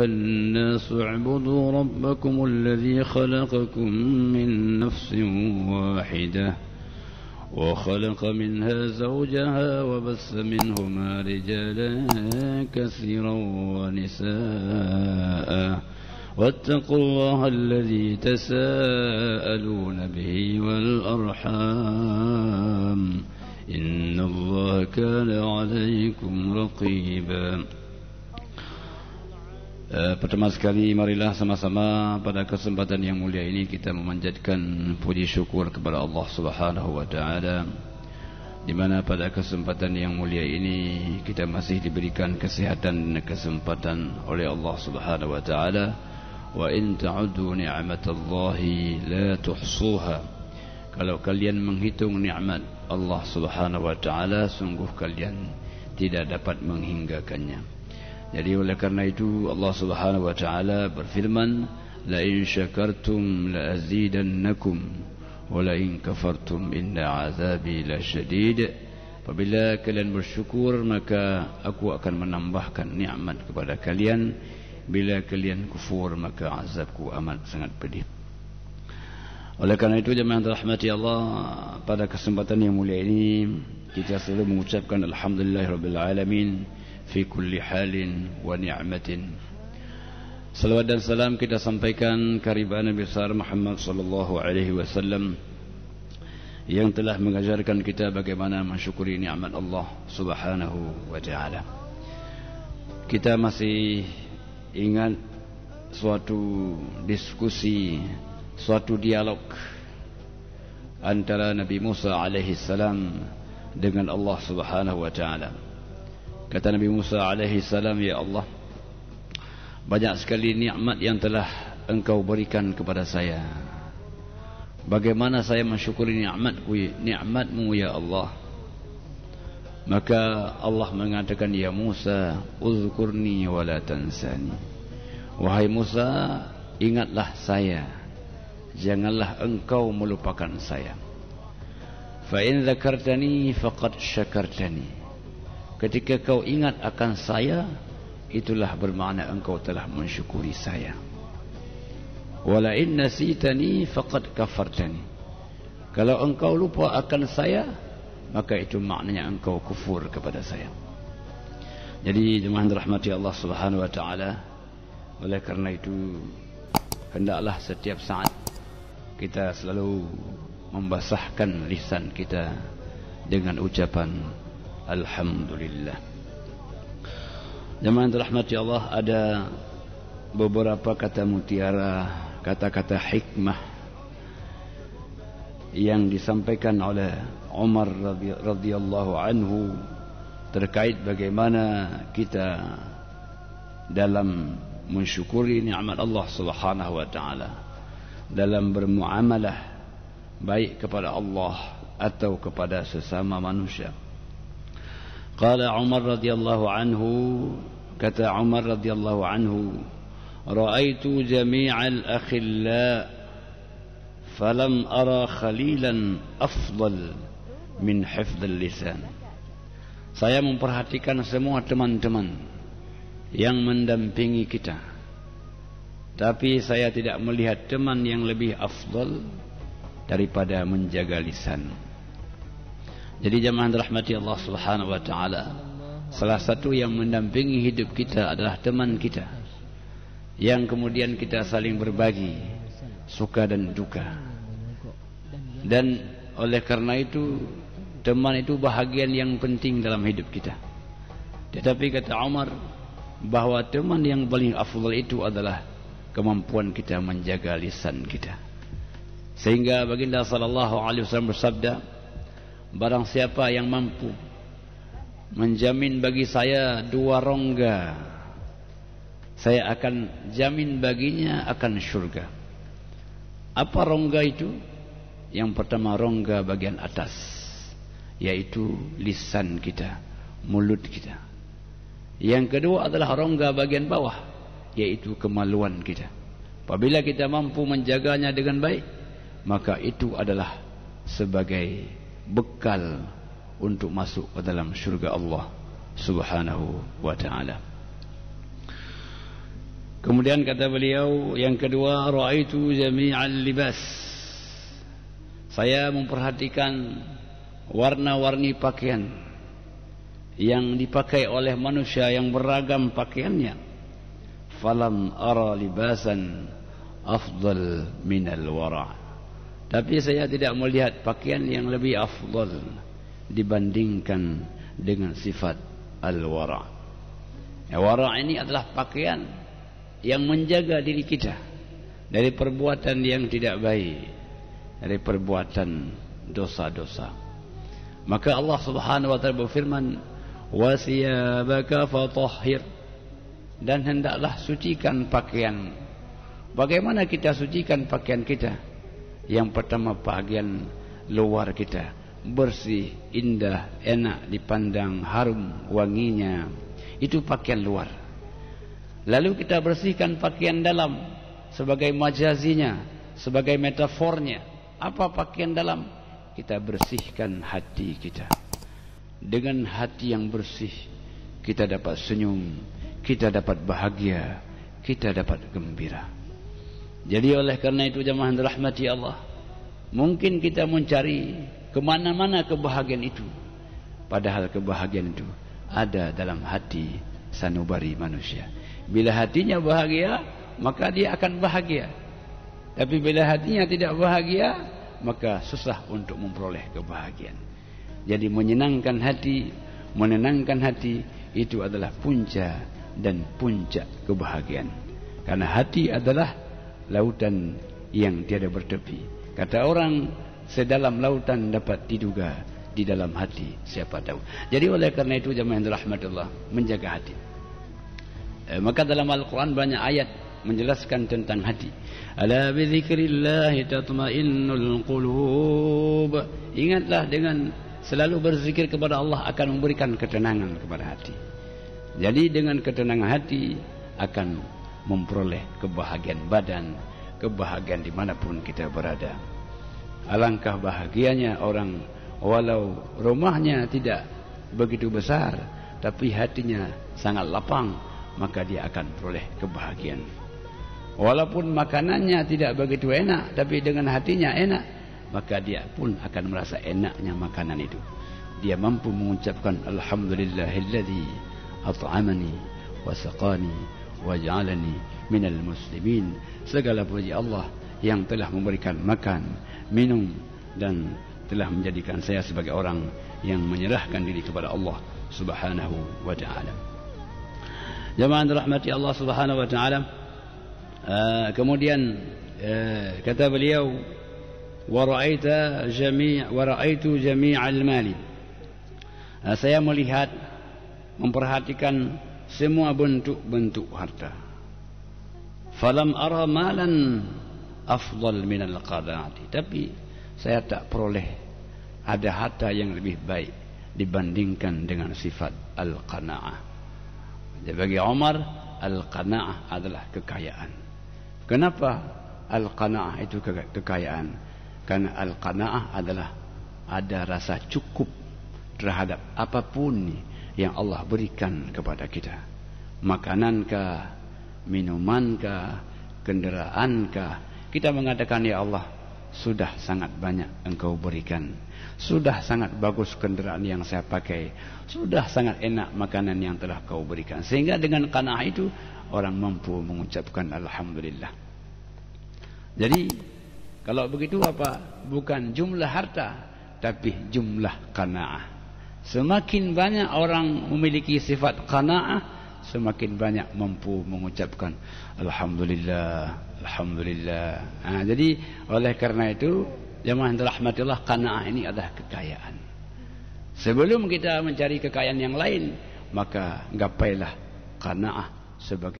الناس اعبدوا ربكم الذي خلقكم من نفس واحدة وخلق منها زوجها وبث منهما رجالا كثيرا ونساء واتقوا الله الذي تساءلون به والأرحام إن الله كان عليكم رقيبا. Pertama sekali marilah sama-sama pada kesempatan yang mulia ini kita memanjatkan puji syukur kepada Allah Subhanahu wa taala, di mana pada kesempatan yang mulia ini kita masih diberikan kesehatan dan kesempatan oleh Allah Subhanahu wa taala. Wa in ta'uddu ni'matallahi la tuhsuha. Kalau kalian menghitung nikmat Allah Subhanahu wa taala, sungguh kalian tidak dapat menghinggakannya. Jadi oleh karena itu Allah Subhanahu wa taala berfirman, la in syakartum la azidannakum wa la in kafartum inna azabi lasyadid. Apabila kalian bersyukur maka aku akan menambahkan nikmat kepada kalian, bila kalian kufur maka azabku amat sangat pedih. Oleh karena itu jemaah rahmati Allah, pada kesempatan yang mulia ini kita selalu mengucapkan alhamdulillahirabbil alamin fi kulli halin wa ni'matin. Salawat dan salam kita sampaikan kepada Nabi besar Muhammad sallallahu alaihi wasallam yang telah mengajarkan kita bagaimana mensyukuri nikmat Allah Subhanahu wa taala. Kita masih ingat suatu diskusi, suatu dialog antara Nabi Musa alaihi salam dengan Allah Subhanahu wa taala. Kata Nabi Musa alaihi salam, ya Allah, banyak sekali nikmat yang telah engkau berikan kepada saya. Bagaimana saya mensyukuri nikmatmu ya Allah? Maka Allah mengatakan, ya Musa, uzkurni wa la tansani. Wahai Musa, ingatlah saya, janganlah engkau melupakan saya. Fa in dzakartani faqad syakartani. Ketika kau ingat akan saya, itulah bermakna engkau telah mensyukuri saya. Wala in nasitani faqad kafartani. Kalau engkau lupa akan saya, maka itu maknanya engkau kufur kepada saya. Jadi jemaah rahmati Allah Subhanahu wa taala, oleh karena itu hendaklah setiap saat kita selalu membasahkan lisan kita dengan ucapan alhamdulillah. Jemaah rahmati Allah, ada beberapa kata mutiara, kata-kata hikmah yang disampaikan oleh Umar radhiyallahu anhu terkait bagaimana kita dalam mensyukuri nikmat Allah Subhanahu wa taala, dalam bermuamalah baik kepada Allah atau kepada sesama manusia. Qala Umar radhiyallahu anhu, kata Umar radhiyallahu anhu, ra'aitu jami'al akhilla falam ara khalilan afdal min hifdzil lisan. Saya memperhatikan semua teman-teman yang mendampingi kita, tapi saya tidak melihat teman yang lebih afdal daripada menjaga lisan. Jadi jemaah rahmati Allah Subhanahu wa taala, salah satu yang mendampingi hidup kita adalah teman kita, yang kemudian kita saling berbagi suka dan duka. Dan oleh karena itu teman itu bahagian yang penting dalam hidup kita. Tetapi kata Umar, bahwa teman yang paling afdal itu adalah kemampuan kita menjaga lisan kita. Sehingga baginda sallallahu alaihi wasallam bersabda, barang siapa yang mampu menjamin bagi saya 2 rongga, saya akan jamin baginya akan syurga. Apa rongga itu? Yang pertama rongga bagian atas, yaitu lisan kita, mulut kita. Yang kedua adalah rongga bagian bawah, yaitu kemaluan kita. Apabila kita mampu menjaganya dengan baik, maka itu adalah sebagai bekal untuk masuk ke dalam syurga Allah Subhanahu wa ta'ala. Kemudian kata beliau yang kedua, ra'aitu jami'al libas. Saya memperhatikan warna-warni pakaian yang dipakai oleh manusia yang beragam pakaiannya. Falam ara libasan afdal minal wara'. Tapi saya tidak melihat pakaian yang lebih afdal dibandingkan dengan sifat al-wara'. Wara' ini adalah pakaian yang menjaga diri kita dari perbuatan yang tidak baik, dari perbuatan dosa-dosa. Maka Allah Subhanahu wa taala berfirman, "Wasiyabaka fatahhir." Dan hendaklah sucikan pakaian. Bagaimana kita sucikan pakaian kita? Yang pertama, bagian luar kita bersih, indah, enak dipandang, harum wanginya. Itu pakaian luar. Lalu kita bersihkan pakaian dalam sebagai majazinya, sebagai metafornya. Apa pakaian dalam? Kita bersihkan hati kita. Dengan hati yang bersih, kita dapat senyum, kita dapat bahagia, kita dapat gembira. Jadi oleh karena itu jemaah yang dirahmati Allah, mungkin kita mencari kemana-mana kebahagiaan itu, padahal kebahagiaan itu ada dalam hati sanubari manusia. Bila hatinya bahagia, maka dia akan bahagia. Tapi bila hatinya tidak bahagia, maka susah untuk memperoleh kebahagiaan. Jadi menyenangkan hati, menenangkan hati, itu adalah punca dan puncak kebahagiaan. Karena hati adalah lautan yang tiada bertepi. Kata orang, sedalam lautan dapat diduga, di dalam hati siapa tahu. Jadi oleh karena itu jemaah yang dirahmati Allah, menjaga hati. Maka dalam Al-Quran banyak ayat menjelaskan tentang hati. Ala bi dzikrillahi tatma'innul qulub. Ingatlah, dengan selalu berzikir kepada Allah akan memberikan ketenangan kepada hati. Jadi dengan ketenangan hati akan memperoleh kebahagiaan badan, kebahagiaan dimanapun kita berada. Alangkah bahagianya orang walau rumahnya tidak begitu besar, tapi hatinya sangat lapang, maka dia akan peroleh kebahagiaan. Walaupun makanannya tidak begitu enak, tapi dengan hatinya enak, maka dia pun akan merasa enaknya makanan itu. Dia mampu mengucapkan alhamdulillahilladzi at'amani wa saqani wa ja'alani minal muslimin. Segala puji Allah yang telah memberikan makan, minum, dan telah menjadikan saya sebagai orang yang menyerahkan diri kepada Allah Subhanahu wa ta'ala. Jemaah rahmati Allah Subhanahu wa ta'ala. Kemudian kata beliau, wa ra'aitu jami'al mali. Saya melihat, memperhatikan semua bentuk-bentuk harta. Falam ara malan afdal minal qanaati. Tapi saya tak peroleh ada harta yang lebih baik dibandingkan dengan sifat al-qanaah. Bagi Umar, al-qanaah adalah kekayaan. Kenapa al-qanaah itu kekayaan? Karena al-qanaah adalah ada rasa cukup terhadap apapun yang Allah berikan kepada kita. Makanankah, minumankah, kendaraankah, kita mengatakan, ya Allah, sudah sangat banyak Engkau berikan. Sudah sangat bagus kendaraan yang saya pakai. Sudah sangat enak makanan yang telah Kau berikan. Sehingga dengan qanaah itu orang mampu mengucapkan alhamdulillah. Jadi kalau begitu apa? Bukan jumlah harta, tapi jumlah qanaah. Semakin banyak orang memiliki sifat qanaah, semakin banyak mampu mengucapkan alhamdulillah, alhamdulillah. Jadi oleh karena itu jemaah yang dirahmati Allah, qanaah ini adalah kekayaan. Sebelum kita mencari kekayaan yang lain, maka gapailah qanaah sebagai